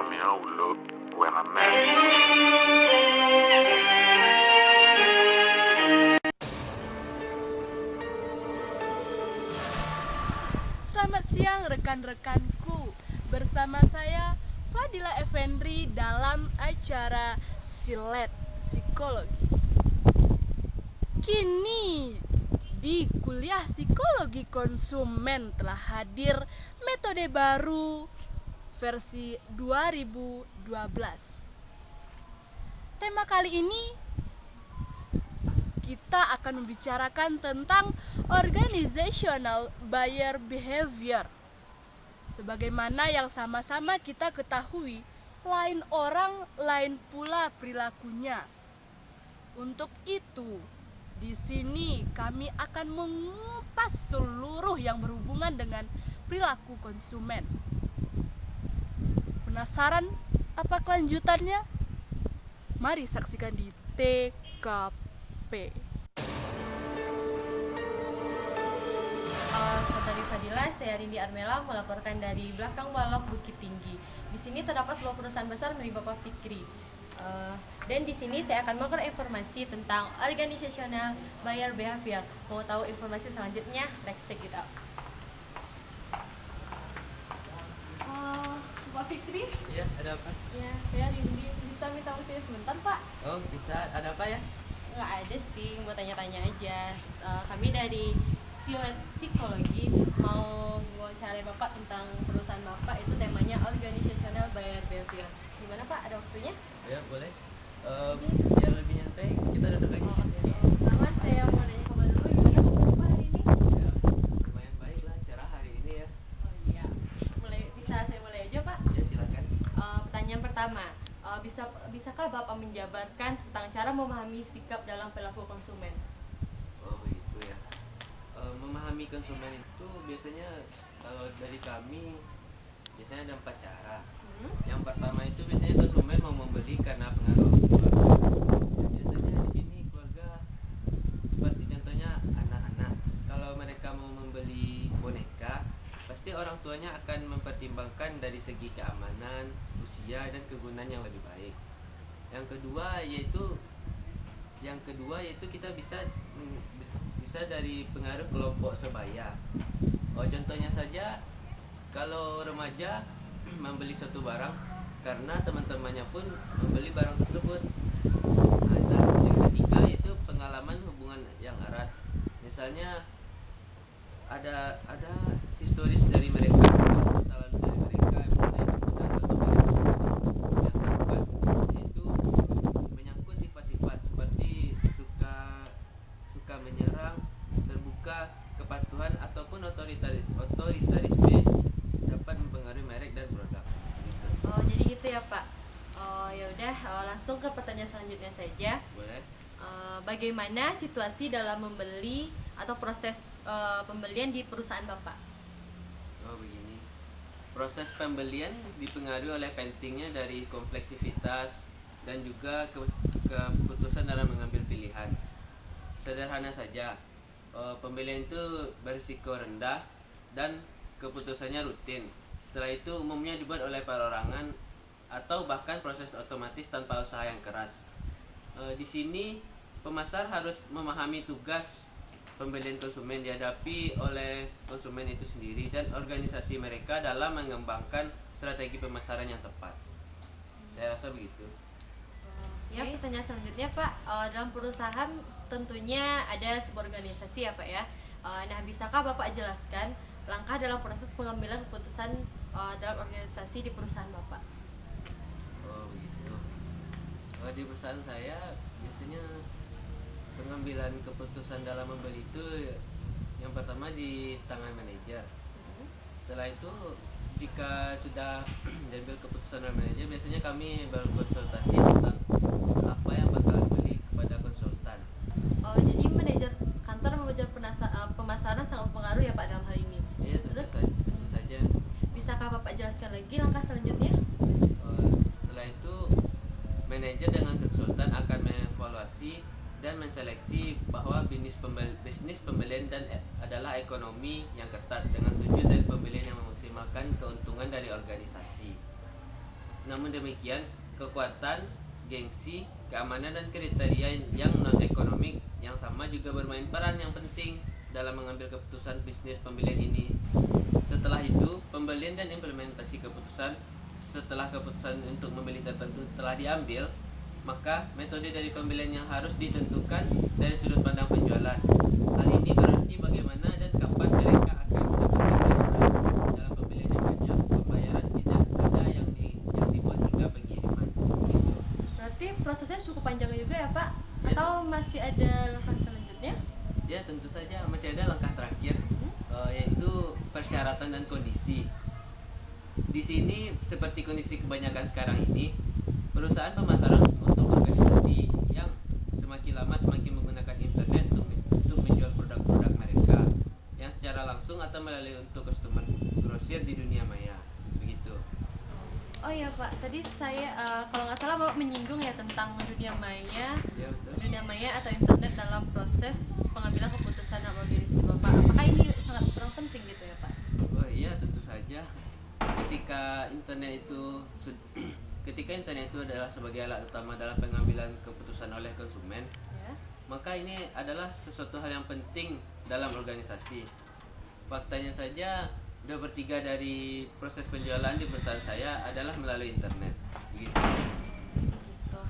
me outlook when I'm mad. Selamat siang rekan-rekanku. Bersama saya Fadila Effendri dalam acara Silet Psikologi. Kini di kuliah psikologi konsumen telah hadir metode baru versi 2012. Tema kali ini kita akan membicarakan tentang organizational buyer behavior. Sebagaimana yang sama-sama kita ketahui, lain orang, lain pula perilakunya. Untuk itu, di sini kami akan mengupas seluruh yang berhubungan dengan perilaku konsumen. Penasaran apa kelanjutannya? Mari saksikan di TKP. Tadi Fadila, saya Rindi Armela melaporkan dari belakang Balok Bukit Tinggi. Di sini terdapat sebuah perusahaan besar milik Bapak Fikri. Dan di sini saya akan memberikan informasi tentang organizational buyer behavior. Mau tahu informasi selanjutnya? Let's check it out. Bapak Fikri? Iya, ada apa? Ya, saya Rindi. Bisa minta waktunya sebentar, Pak? Oh, bisa. Ada apa ya? Nggak ada sih, mau tanya-tanya aja. Kami dari Silet Psikologi mau wawancara Bapak tentang perusahaan Bapak, itu temanya organizational buyer behavior. Gimana Pak, ada waktunya? Ya, boleh. Biar lebih nyantai, kita duduk lagi. Pertama saya mau nanya kabar dulu, gimana Bapak hari ini? Ya, lumayan baik lah cara hari ini ya. Oh iya, saya mulai aja Pak? Ya, silakan. Pertanyaan pertama, bisakah Bapak menjabarkan tentang cara memahami sikap dalam perilaku konsumen? Oh, begitu ya. Memahami konsumen itu biasanya kalau dari kami biasanya ada 4 cara. Yang pertama itu biasanya konsumen mau membeli karena pengaruh keluarga. Biasanya di sini keluarga seperti contohnya anak-anak. Kalau mereka mau membeli boneka, pasti orang tuanya akan mempertimbangkan dari segi keamanan, usia, dan kegunaan yang lebih baik. Yang kedua yaitu kita bisa dari pengaruh kelompok sebaya. Contohnya saja kalau remaja membeli suatu barang karena teman-temannya pun membeli barang tersebut. Yang ketiga yaitu pengalaman hubungan yang erat. Misalnya ada historis dari mereka, kesalahan dari mereka, misalnya suatu barang yang sahabat, yaitu menyangkut sifat-sifat seperti suka menyerang, terbuka, kepatuhan ataupun otoritarisme dapat mempengaruhi merek dan produk. Gitu. Oh, jadi gitu ya Pak. Ya udah, langsung ke pertanyaan selanjutnya saja. Boleh? Bagaimana situasi dalam membeli atau proses pembelian di perusahaan Bapak? Oh, begini. Proses pembelian dipengaruhi oleh pentingnya dari kompleksitas dan juga keputusan dalam mengambil pilihan. Sederhana saja, pembelian itu berisiko rendah dan keputusannya rutin. Setelah itu umumnya dibuat oleh perorangan atau bahkan proses otomatis tanpa usaha yang keras. Di sini pemasar harus memahami tugas pembelian konsumen dihadapi oleh konsumen itu sendiri dan organisasi mereka dalam mengembangkan strategi pemasaran yang tepat. Saya rasa begitu. Ya, pertanyaan selanjutnya Pak, dalam perusahaan tentunya ada sebuah organisasi ya Pak ya. Nah, bisakah Bapak jelaskan langkah dalam proses pengambilan keputusan dalam organisasi di perusahaan Bapak? Oh, begitu. Di perusahaan saya biasanya pengambilan keputusan dalam membeli itu yang pertama di tangan manajer. Setelah itu jika sudah diambil keputusan oleh manajer, biasanya kami berkonsultasi tentang apa yang bakal dibeli kepada konsultan. Jadi manajer kantor manajer pemasaran sangat mempengaruhi ya Pak dalam hal ini. Iya, tentu saja. Bisakah Bapak jelaskan lagi langkah selanjutnya? Setelah itu manajer dengan konsultan akan mengevaluasi dan menseleksi bahwa bisnis pembelian dan adalah ekonomi yang ketat dengan tujuan dari pembelian yang memaksimalkan keuntungan dari organisasi. Namun demikian, kekuatan, gengsi, keamanan dan kriteria yang non-ekonomik yang sama juga bermain peran yang penting dalam mengambil keputusan bisnis pembelian ini. Setelah itu, pembelian dan implementasi keputusan. Setelah keputusan untuk membeli tertentu telah diambil, maka metode dari pembelian yang harus ditentukan dari sudut pandang penjualan. Hal ini berarti bagaimana dan kapan mereka akan melakukan dalam pembelian yang banyak. Pembayaran tidak ada yang dibuat hingga pengiriman. Gitu. Berarti prosesnya cukup panjang juga ya Pak? Atau masih ada langkah selanjutnya? Ya, tentu saja masih ada langkah terakhir, yaitu persyaratan dan kondisi. Di sini, seperti kondisi kebanyakan sekarang ini, perusahaan pemasaran untuk organisasi yang semakin lama semakin menggunakan internet untuk menjual produk-produk mereka yang secara langsung atau melalui untuk customer grosir di dunia maya. Begitu. Oh ya Pak, tadi saya kalau nggak salah Bapak menyinggung ya tentang dunia maya, Ya, betul. dunia maya atau internet dalam proses pengambilan keputusan dalam organisasi Bapak. Apakah ini sangat kurang penting gitu ya Pak? Oh iya, tentu saja. Ketika internet itu adalah sebagai alat utama dalam pengambilan keputusan oleh konsumen, Ya. maka ini adalah sesuatu hal yang penting dalam organisasi. Faktanya saja, 2/3 dari proses penjualan di perusahaan saya adalah melalui internet. Begitu. Gitu.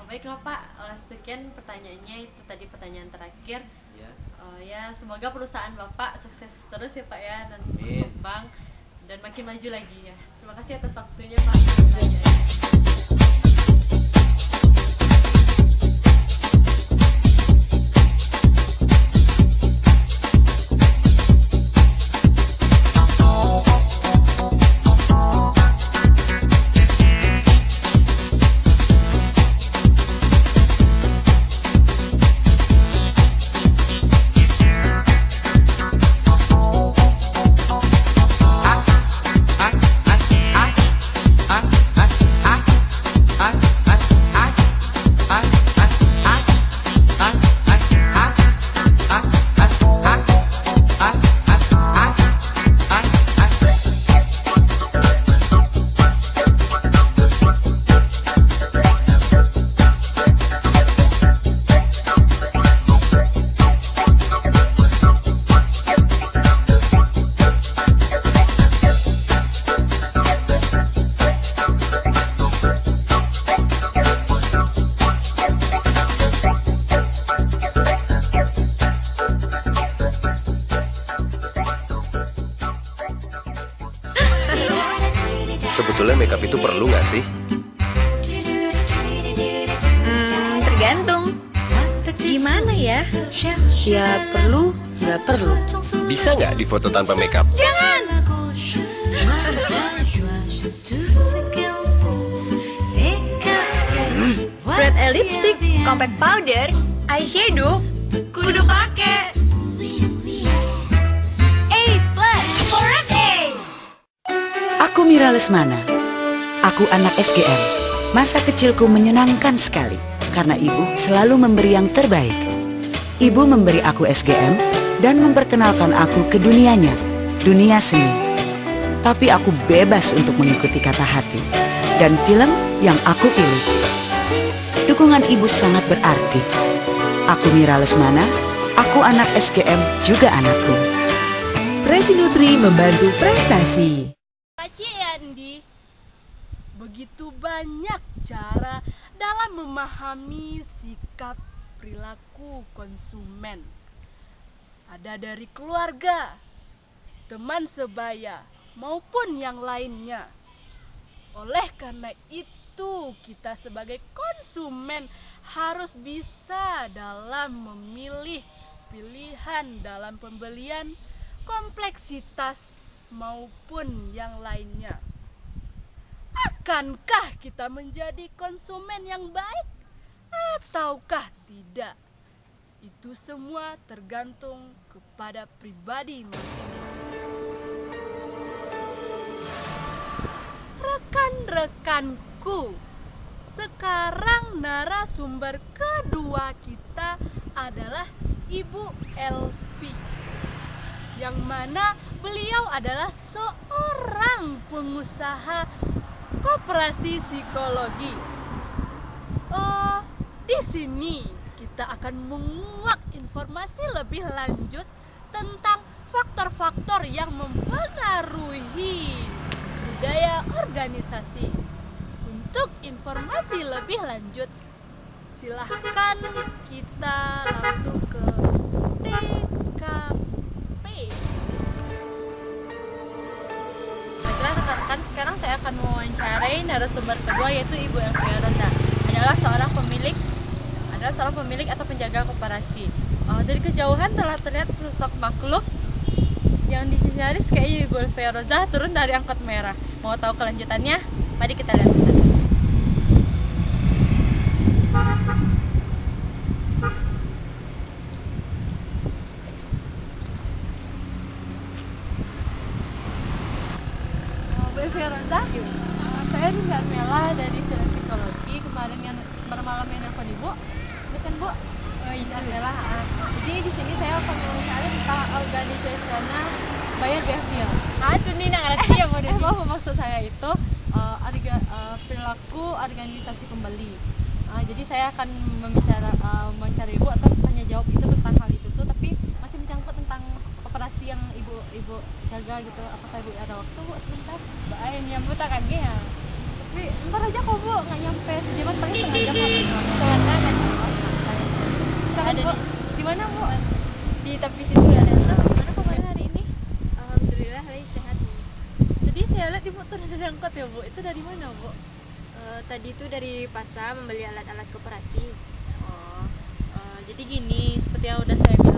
Baiklah Pak, sekian pertanyaannya, itu tadi pertanyaan terakhir. Ya. Ya semoga perusahaan Bapak sukses terus ya Pak ya, dan Amin. berkembang dan makin maju lagi ya. Terima kasih atas waktunya Pak. Pertanyaannya. Sebetulnya makeup itu perlu nggak sih? Tergantung. Gimana ya? Ya perlu, nggak perlu. Bisa nggak difoto tanpa makeup? Jangan! Red lipstick, compact powder, eyeshadow, kudu pake. Aku Mira Lesmana. Aku anak SGM. Masa kecilku menyenangkan sekali karena ibu selalu memberi yang terbaik. Ibu memberi aku SGM dan memperkenalkan aku ke dunianya, dunia seni. Tapi aku bebas untuk mengikuti kata hati dan film yang aku pilih. Dukungan ibu sangat berarti. Aku Mira Lesmana, aku anak SGM juga anakku. Presinutri membantu prestasi. Pak Andi, begitu banyak cara dalam memahami sikap perilaku konsumen. Ada dari keluarga, teman sebaya, maupun yang lainnya. Oleh karena itu, kita sebagai konsumen harus bisa dalam memilih pilihan dalam pembelian, kompleksitas maupun yang lainnya. Akankah kita menjadi konsumen yang baik ataukah tidak? Itu semua tergantung kepada pribadi masing-masing. Rekan-rekanku, sekarang narasumber kedua kita adalah Ibu Elvi, yang mana beliau adalah seorang pengusaha koperasi psikologi. Di sini kita akan menguak informasi lebih lanjut tentang faktor-faktor yang mempengaruhi budaya organisasi. Untuk informasi lebih lanjut, silahkan kita langsung ke TKP. Baiklah rekan-rekan, sekarang saya akan mewawancarai narasumber kedua, yaitu Ibu Elvia Rosa. Adalah seorang pemilik atau penjaga koperasi. Dari kejauhan telah terlihat sosok makhluk yang disinyaris kayaknya Ibu Elvia Rosa turun dari angkot merah. Mau tahu kelanjutannya? Mari kita lihat. Bu Elvia Rosa, saya Rinda Armela dari Seleksi Psikologi. Kemarin yang bermalam yang nelfon Ibu, itu kan Bu? Rinda Armela. Jadi di sini saya akan mewawancara tentang organisasional bayar behavior. Itu nih ngerti ya Bu. Maksud saya itu perilaku organisasi pembeli. Jadi saya akan mewawancara Ibu atau tanya jawab itu tentang hal itu tuh, tapi masih menyangkut tentang operasi yang ibu jaga gitu. Apakah Ibu ada waktu Bu sebentar? Baik, nyambut tak kaki ya. Tapi ntar aja kok Bu, nggak nyampe sejam, paling setengah jam Ada di mana Bu? di tepi situ ada. Gimana kabarnya hari ini? Alhamdulillah lagi sehat. Jadi saya lihat Ibu tuh dari angkot ya Bu. Itu dari mana Bu? Tadi itu dari pasar membeli alat-alat koperasi. Jadi gini, seperti yang udah saya bilang